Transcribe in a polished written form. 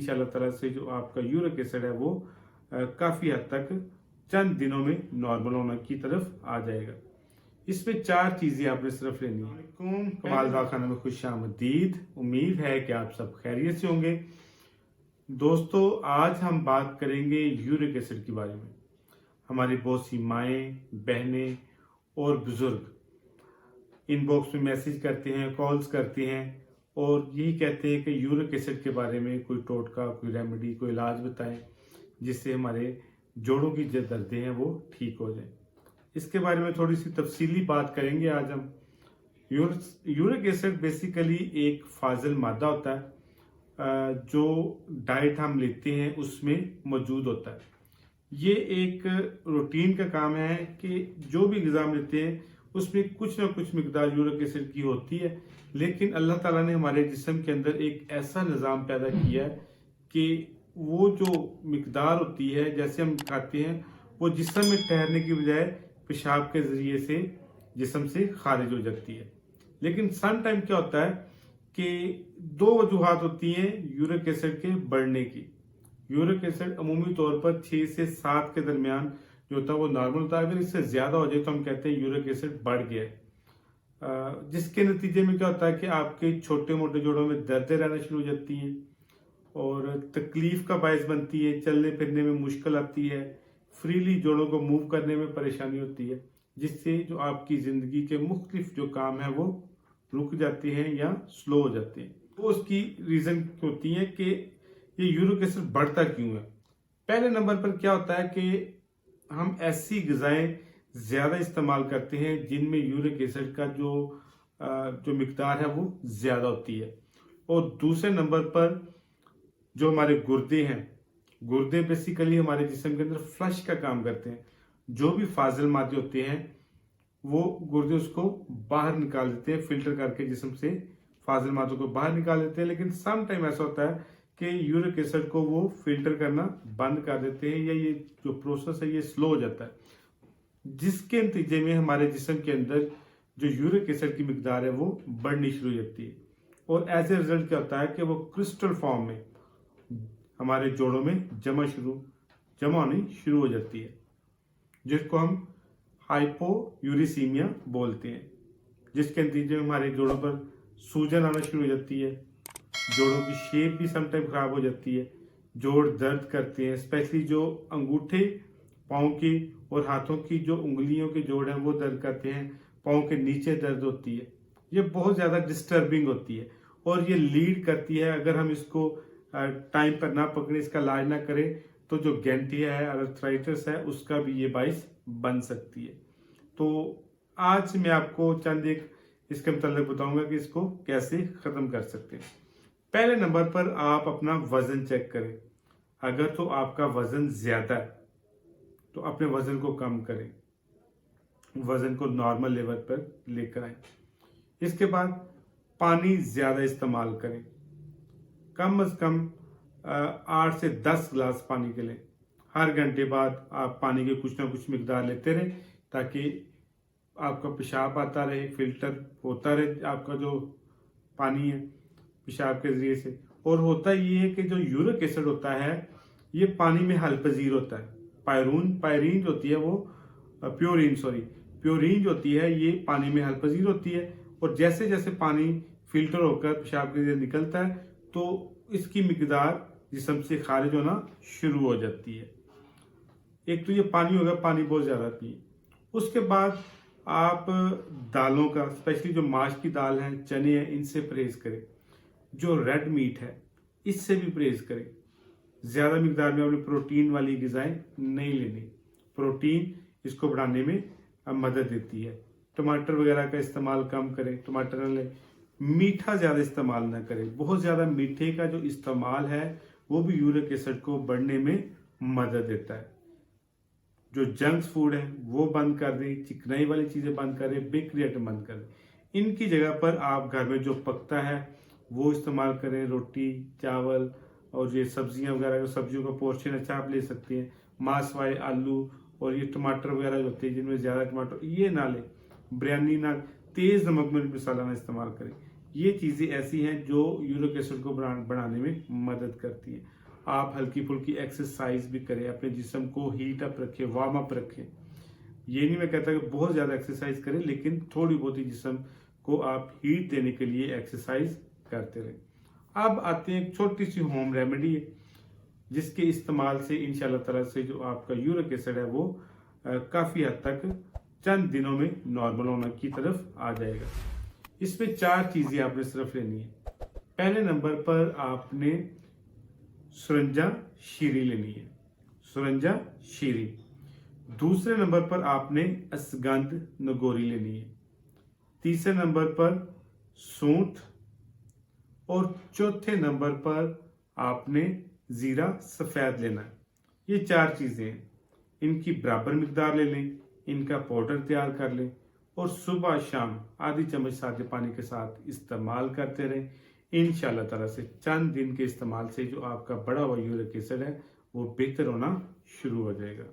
इंशाल्लाह ताला से जो आपका यूरिक एसिड है वो काफ़ी हद तक चंद दिनों में नॉर्मल होने की तरफ आ जाएगा। इसमें 4 चीज़ें आपने सिर्फ लेनी है। कमाल दवाखाना में खुशामदीद। उम्मीद है कि आप सब खैरियत से होंगे। दोस्तों, आज हम बात करेंगे यूरिक एसिड के बारे में। हमारी बहुत सी माएँ, बहनें और बुजुर्ग इनबॉक्स में मैसेज करते हैं, कॉल्स करते हैं और यही कहते हैं कि यूरिक एसिड के बारे में कोई टोटका, कोई रेमेडी, कोई इलाज बताएं जिससे हमारे जोड़ों की जो दर्दें हैं वो ठीक हो जाए। इसके बारे में थोड़ी सी तफसीली बात करेंगे आज हम। यूरिक एसिड बेसिकली एक फाजिल मादा होता है जो डाइट हम लेते हैं उसमें मौजूद होता है। ये एक रूटीन का काम है कि जो भी ग़िज़ा हम लेते हैं उसमें कुछ ना कुछ मिकदार यूरिक एसिड की होती है, लेकिन अल्लाह ताला ने हमारे जिस्म के अंदर एक ऐसा निज़ाम पैदा किया है कि वो जो मिकदार होती है, जैसे हम खाते हैं, वो जिस्म में ठहरने की बजाय पेशाब के ज़रिए से जिस्म से खारिज हो जाती है। लेकिन सम टाइम क्या होता है कि 2 वजूहात होती हैं यूरिक एसिड के बढ़ने की। यूरिक एसिड अमूमी तौर पर 6 से 7 के दरमियान जो होता है वो नॉर्मल होता है। अगर इससे ज़्यादा हो जाए तो हम कहते हैं यूरिक एसिड बढ़ गया है, जिसके नतीजे में क्या होता है कि आपके छोटे मोटे जोड़ों में दर्दें रहना शुरू हो जाती हैं और तकलीफ का बायस बनती है, चलने फिरने में मुश्किल आती है, फ्रीली जोड़ों को मूव करने में परेशानी होती है, जिससे जो आपकी ज़िंदगी के मुख्तलिफ जो काम है वो रुक जाते हैं या स्लो हो जाते हैं। तो उसकी रीज़न होती है कि ये यूरिक एसिड बढ़ता क्यों है। पहले नंबर पर क्या होता है कि हम ऐसी ग़िज़ाएँ ज़्यादा इस्तेमाल करते हैं जिनमें यूरिक एसिड का जो मिकदार है वो ज़्यादा होती है। और दूसरे नंबर पर जो हमारे गुर्दे हैं, गुर्दे बेसिकली हमारे जिस्म के अंदर फ्लश का काम करते हैं। जो भी फाजिल मादे होते हैं वो गुर्दे उसको बाहर निकाल देते हैं, फिल्टर करके जिस्म से फाजिल मादों को बाहर निकाल देते हैं। लेकिन सम टाइम ऐसा होता है कि यूरिक एसिड को वो फिल्टर करना बंद कर देते हैं या ये जो प्रोसेस है ये स्लो हो जाता है, जिसके नतीजे में हमारे जिस्म के अंदर जो यूरिक एसिड की मिकदार है वो बढ़नी शुरू हो जाती है। और एज ए रिजल्ट क्या होता है कि वो क्रिस्टल फॉर्म में हमारे जोड़ों में जमा होनी शुरू हो जाती है, जिसको हम हाइपोयूरिसीमिया बोलते हैं, जिसके नतीजे में हमारे जोड़ों पर सूजन आना शुरू हो जाती है, जोड़ों की शेप भी समटाइम खराब हो जाती है, जोड़ दर्द करते हैं, स्पेशली जो अंगूठे पाँव की और हाथों की जो उंगलियों के जोड़ हैं वो दर्द करते हैं, पाँव के नीचे दर्द होती है। ये बहुत ज़्यादा डिस्टर्बिंग होती है और ये लीड करती है, अगर हम इसको टाइम पर ना पकड़े, इसका इलाज ना करें, तो जो गैंटिया है, अर्थराइटिस है, उसका भी ये बाइस बन सकती है। तो आज मैं आपको चंद एक इसके मतलब बताऊंगा कि इसको कैसे ख़त्म कर सकते हैं। पहले नंबर पर आप अपना वज़न चेक करें। अगर तो आपका वज़न ज़्यादा है तो अपने वज़न को कम करें, वज़न को नॉर्मल लेवल पर लेकर आए। इसके बाद पानी ज़्यादा इस्तेमाल करें, कम से कम 8 से 10 गिलास पानी के लें। हर घंटे बाद आप पानी के कुछ ना कुछ मिकदार लेते रहें ताकि आपका पेशाब आता रहे, फिल्टर होता रहे आपका जो पानी है पेशाब के ज़रिए से। और होता ये है कि जो यूरिक एसिड होता है ये पानी में हल पजीर होता है। पायरीन जो होती है वो प्योरीन जो होती है ये पानी में हल पजीर होती है, और जैसे जैसे पानी फिल्टर होकर पेशाब के ज़रिए निकलता है तो इसकी मिकदार जिस्म से खारिज होना शुरू हो जाती है। एक तो ये पानी होगा, पानी बहुत ज़्यादा पिए। उसके बाद आप दालों का, स्पेशली जो माश की दाल है, चने हैं, इनसे परहेज़ करें। जो रेड मीट है इससे भी परहेज़ करें। ज़्यादा मिकदार में अपने प्रोटीन वाली ग़िज़ाएँ नहीं लेनी। प्रोटीन इसको बढ़ाने में मदद देती है। टमाटर वगैरह का इस्तेमाल कम करें, टमाटर न लें। मीठा ज़्यादा इस्तेमाल ना करें। बहुत ज़्यादा मीठे का जो इस्तेमाल है वो भी यूरिक एसिड को बढ़ने में मदद देता है। जो जंक फूड है वो बंद कर दें, चिकनाई वाली चीज़ें बंद करें, बेकरी आइटम बंद करें। इनकी जगह पर आप घर में जो पकता है वो इस्तेमाल करें। रोटी, चावल और ये सब्जियां वगैरह, सब्जियों का पोर्शन अच्छा आप ले सकते हैं। मांस वाले आलू और ये टमाटर वगैरह जो होते हैं जिनमें ज़्यादा टमाटर, ये ना लें। बिरयानी ना, तेज़ नमक मिर्च मसाला ना इस्तेमाल करें। ये चीज़ें ऐसी हैं जो यूरिक एसिड को बढ़ाने में मदद करती हैं। आप हल्की फुल्की एक्सरसाइज भी करें, अपने जिस्म को हीट अप रखें, वार्म अप रखें। ये नहीं मैं कहता कि बहुत ज़्यादा एक्सरसाइज करें, लेकिन थोड़ी बहुत ही जिस्म को आप हीट देने के लिए एक्सरसाइज करते रहें। अब आते हैं एक छोटी सी होम रेमेडी है, जिसके इस्तेमाल से इंशाल्लाह ताला से जो आपका यूरिक एसिड है वो काफ़ी हद तक चंद दिनों में नॉर्मल होने की तरफ आ जाएगा। इसमें 4 चीज़ें आपने सिर्फ लेनी है। पहले नंबर पर आपने सुरंजा शीरी लेनी है, सुरंजा शीरी। दूसरे नंबर पर आपने असगंध नगोरी लेनी है। तीसरे नंबर पर सूंठ। और चौथे नंबर पर आपने जीरा सफ़ेद लेना है। ये 4 चीज़ें हैं, इनकी बराबर मिकदार ले लें, इनका पाउडर तैयार कर लें और सुबह शाम आधी चम्मच सादे पानी के साथ इस्तेमाल करते रहें। इंशाल्लाह ताला से चंद दिन के इस्तेमाल से जो आपका बढ़ा हुआ यूरिक एसिड है वो बेहतर होना शुरू हो जाएगा।